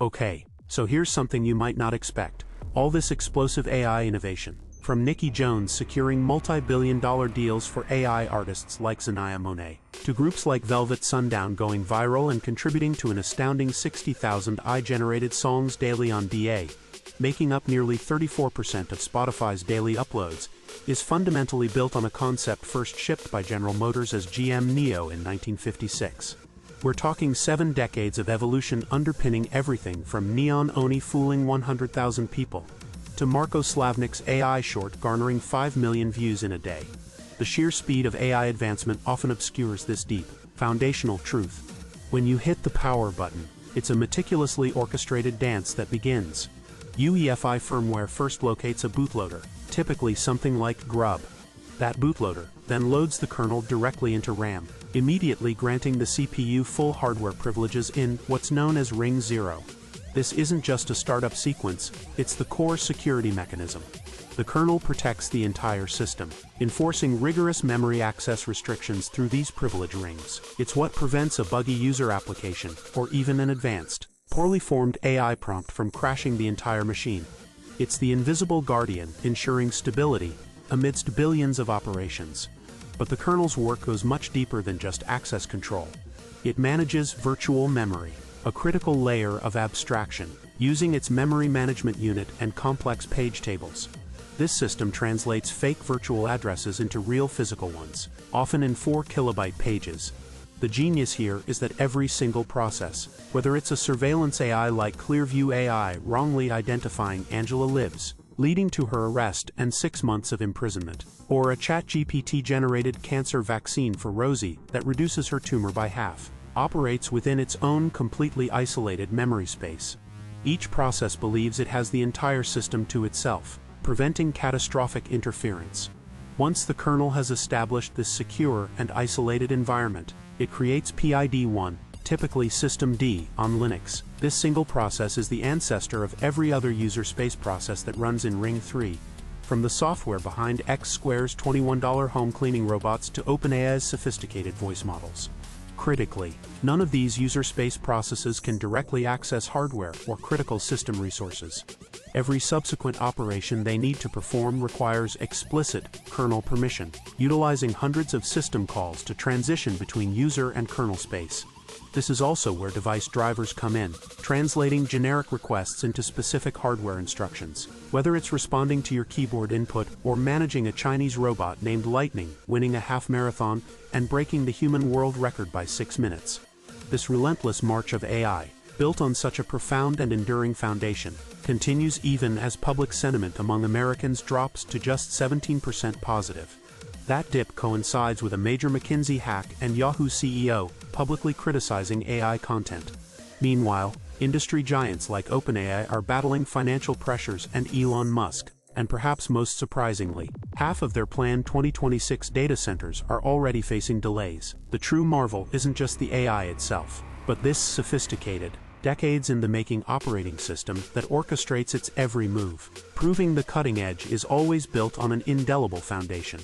Okay, so here's something you might not expect. All this explosive AI innovation. From Nicky Jones securing multi-billion-dollar deals for AI artists like Zanaya Monet, to groups like Velvet Sundown going viral and contributing to an astounding 60,000 AI-generated songs daily on DA, making up nearly 34% of Spotify's daily uploads, is fundamentally built on a concept first shipped by General Motors as GM Neo in 1956. We're talking 7 decades of evolution underpinning everything from Neon Oni fooling 100,000 people, to Marco Slavnik's AI short garnering 5 million views in a day. The sheer speed of AI advancement often obscures this deep, foundational truth. When you hit the power button, it's a meticulously orchestrated dance that begins. UEFI firmware first locates a bootloader, typically something like Grub. That bootloader then loads the kernel directly into RAM, immediately granting the CPU full hardware privileges in what's known as Ring 0. This isn't just a startup sequence, it's the core security mechanism. The kernel protects the entire system, enforcing rigorous memory access restrictions through these privilege rings. It's what prevents a buggy user application, or even an advanced, poorly formed AI prompt from crashing the entire machine. It's the invisible guardian, ensuring stability amidst billions of operations. But the kernel's work goes much deeper than just access control. It manages virtual memory, a critical layer of abstraction, using its memory management unit and complex page tables. This system translates fake virtual addresses into real physical ones, often in 4 kilobyte pages. The genius here is that every single process, whether it's a surveillance AI like Clearview AI wrongly identifying Angela Libs, leading to her arrest and 6 months of imprisonment, or a ChatGPT-generated cancer vaccine for Rosie that reduces her tumor by half, operates within its own completely isolated memory space. Each process believes it has the entire system to itself, preventing catastrophic interference. Once the kernel has established this secure and isolated environment, it creates PID-1, typically System D, on Linux. This single process is the ancestor of every other user space process that runs in Ring 3, from the software behind X Square's $21 home cleaning robots to OpenAI's sophisticated voice models. Critically, none of these user space processes can directly access hardware or critical system resources. Every subsequent operation they need to perform requires explicit kernel permission, utilizing hundreds of system calls to transition between user and kernel space. This is also where device drivers come in, translating generic requests into specific hardware instructions. Whether it's responding to your keyboard input or managing a Chinese robot named Lightning, winning a half marathon and breaking the human world record by 6 minutes. This relentless march of AI, built on such a profound and enduring foundation, continues even as public sentiment among Americans drops to just 17% positive. That dip coincides with a major McKinsey hack and Yahoo CEO publicly criticizing AI content. Meanwhile, industry giants like OpenAI are battling financial pressures and Elon Musk, and perhaps most surprisingly, half of their planned 2026 data centers are already facing delays. The true marvel isn't just the AI itself, but this sophisticated, decades-in-the-making operating system that orchestrates its every move, proving the cutting edge is always built on an indelible foundation.